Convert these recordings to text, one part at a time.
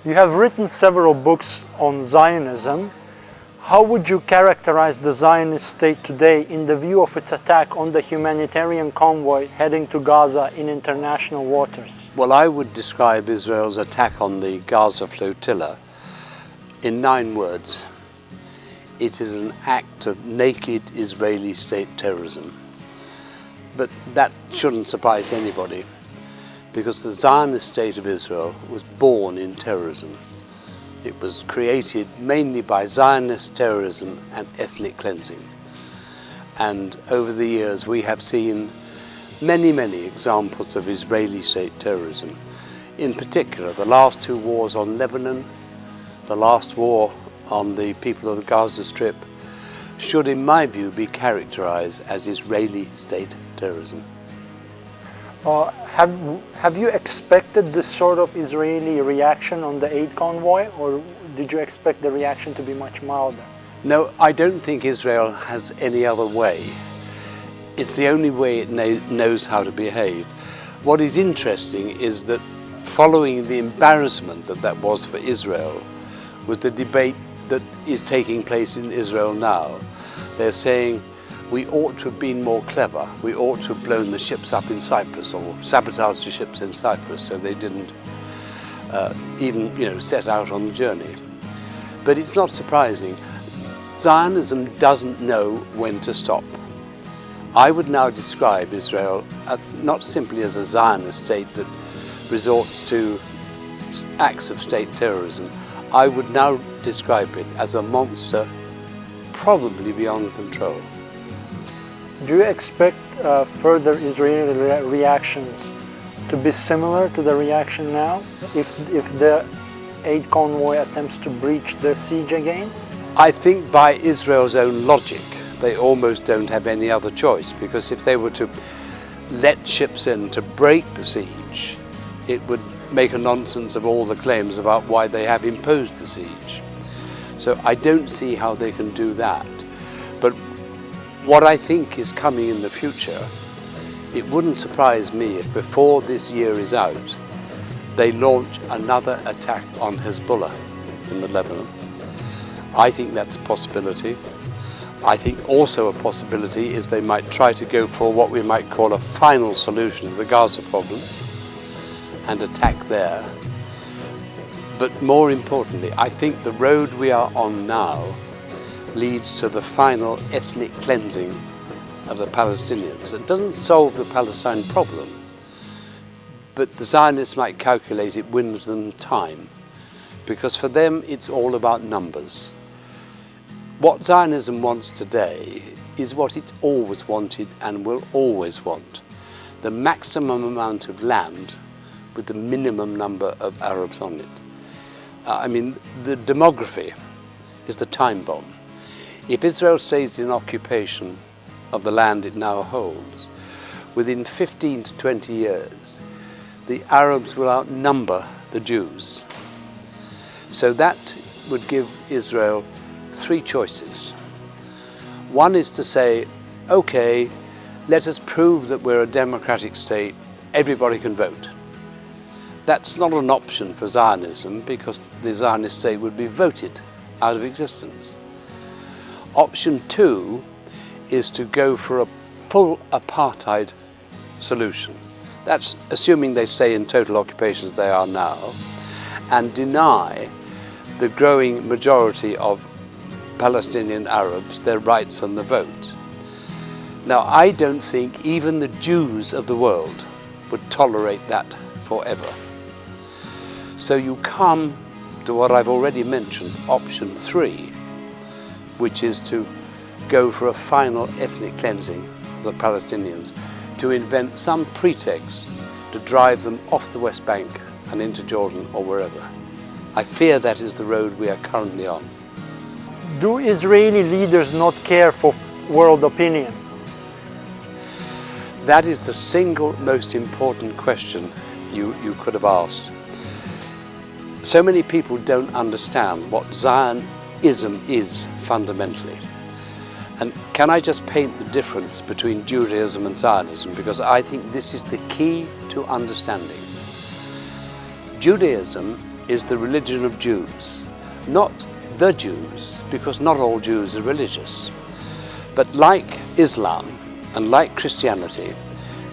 You have written several books on Zionism. How would you characterize the Zionist state today in the view of its attack on the humanitarian convoy heading to Gaza in international waters? Well, I would describe Israel's attack on the Gaza flotilla in 9 words. It is an act of naked Israeli state terrorism. But that shouldn't surprise anybody, because the Zionist state of Israel was born in terrorism. It was created mainly by Zionist terrorism and ethnic cleansing. And over the years we have seen many, many examples of Israeli state terrorism. In particular, the last 2 wars on Lebanon, the last war on the people of the Gaza Strip, should in my view be characterized as Israeli state terrorism. Have you expected this sort of Israeli reaction on the aid convoy, or did you expect the reaction to be much milder? No, I don't think Israel has any other way. It's the only way it knows how to behave. What is interesting is that following the embarrassment that was for Israel was the debate that is taking place in Israel now. They're saying we ought to have been more clever. We ought to have blown the ships up in Cyprus or sabotaged the ships in Cyprus so they didn't even set out on the journey. But it's not surprising. Zionism doesn't know when to stop. I would now describe Israel not simply as a Zionist state that resorts to acts of state terrorism. I would now describe it as a monster probably beyond control. Do you expect further Israeli reactions to be similar to the reaction now if the aid convoy attempts to breach the siege again? I think by Israel's own logic, they almost don't have any other choice, because if they were to let ships in to break the siege, it would make a nonsense of all the claims about why they have imposed the siege. So I don't see how they can do that. But what I think is coming in the future, it wouldn't surprise me if before this year is out, they launch another attack on Hezbollah in the Lebanon. I think that's a possibility. I think also a possibility is they might try to go for what we might call a final solution of the Gaza problem and attack there. But more importantly, I think the road we are on now leads to the final ethnic cleansing of the Palestinians. It doesn't solve the Palestine problem, but the Zionists might calculate it wins them time, because for them it's all about numbers. What Zionism wants today is what it's always wanted and will always want: the maximum amount of land with the minimum number of Arabs on it. The demography is the time bomb. If Israel stays in occupation of the land it now holds, within 15 to 20 years, the Arabs will outnumber the Jews. So that would give Israel 3 choices. One is to say, okay, let us prove that we're a democratic state, everybody can vote. That's not an option for Zionism, because the Zionist state would be voted out of existence. Option 2 is to go for a full apartheid solution. That's assuming they stay in total occupation as they are now, and deny the growing majority of Palestinian Arabs their rights on the vote. Now, I don't think even the Jews of the world would tolerate that forever. So you come to what I've already mentioned, option 3, which is to go for a final ethnic cleansing of the Palestinians, to invent some pretext to drive them off the West Bank and into Jordan or wherever. I fear that is the road we are currently on. Do Israeli leaders not care for world opinion? That is the single most important question you could have asked. So many people don't understand what Zionism is fundamentally. And can I just paint the difference between Judaism and Zionism, because I think this is the key to understanding. Judaism is the religion of Jews, not the Jews, because not all Jews are religious. But like Islam and like Christianity,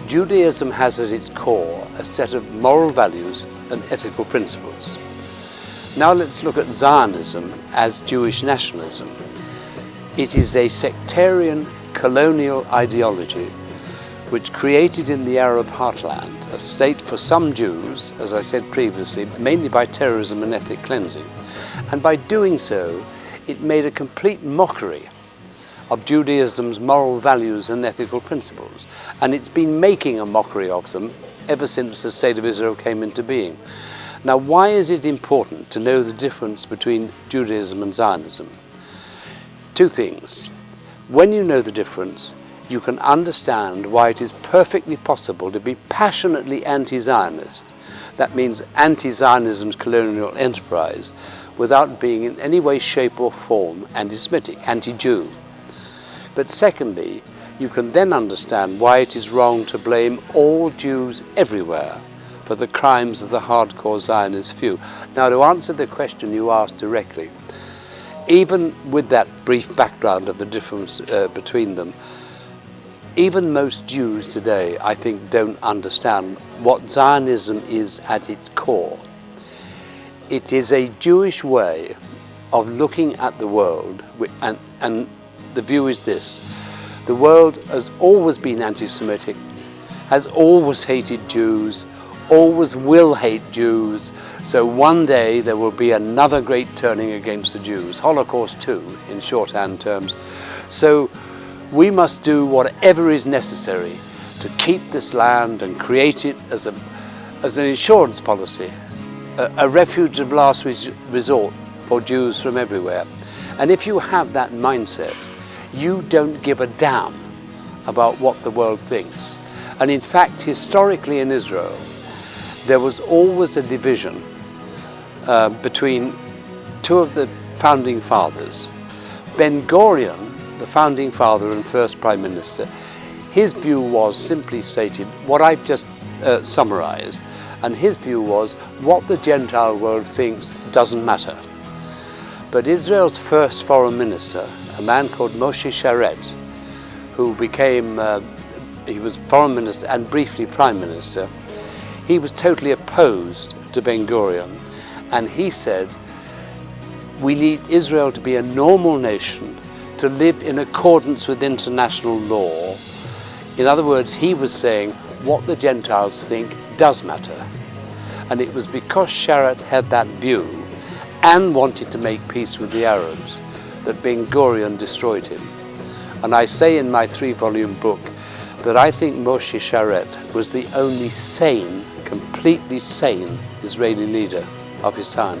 Judaism has at its core a set of moral values and ethical principles. Now let's look at Zionism as Jewish nationalism. It is a sectarian colonial ideology which created in the Arab heartland a state for some Jews, as I said previously, mainly by terrorism and ethnic cleansing. And by doing so, it made a complete mockery of Judaism's moral values and ethical principles. And it's been making a mockery of them ever since the State of Israel came into being. Now, why is it important to know the difference between Judaism and Zionism? Two things. When you know the difference, you can understand why it is perfectly possible to be passionately anti-Zionist. That means anti-Zionism's colonial enterprise, without being in any way, shape or form anti-Semitic, anti-Jew. But secondly, you can then understand why it is wrong to blame all Jews everywhere for the crimes of the hardcore Zionist few. Now, to answer the question you asked directly, even with that brief background of the difference between them, even most Jews today, I think, don't understand what Zionism is at its core. It is a Jewish way of looking at the world, and the view is this: the world has always been anti-Semitic, has always hated Jews, always will hate Jews, so one day there will be another great turning against the Jews, Holocaust too, in shorthand terms. So we must do whatever is necessary to keep this land and create it as an insurance policy, a refuge of last resort for Jews from everywhere. And if you have that mindset, you don't give a damn about what the world thinks. And in fact, historically in Israel, there was always a division between two of the founding fathers. Ben-Gurion, the founding father and first prime minister, his view was, simply stated, what I've just summarized, and his view was what the Gentile world thinks doesn't matter. But Israel's first foreign minister, a man called Moshe Sharet, who became, he was foreign minister and briefly prime minister, he was totally opposed to Ben-Gurion, and he said, we need Israel to be a normal nation, to live in accordance with international law. In other words, he was saying what the Gentiles think does matter. And it was because Sharet had that view and wanted to make peace with the Arabs that Ben-Gurion destroyed him. And I say in my 3-volume book that I think Moshe Sharet was the only sane, completely sane Israeli leader of his time.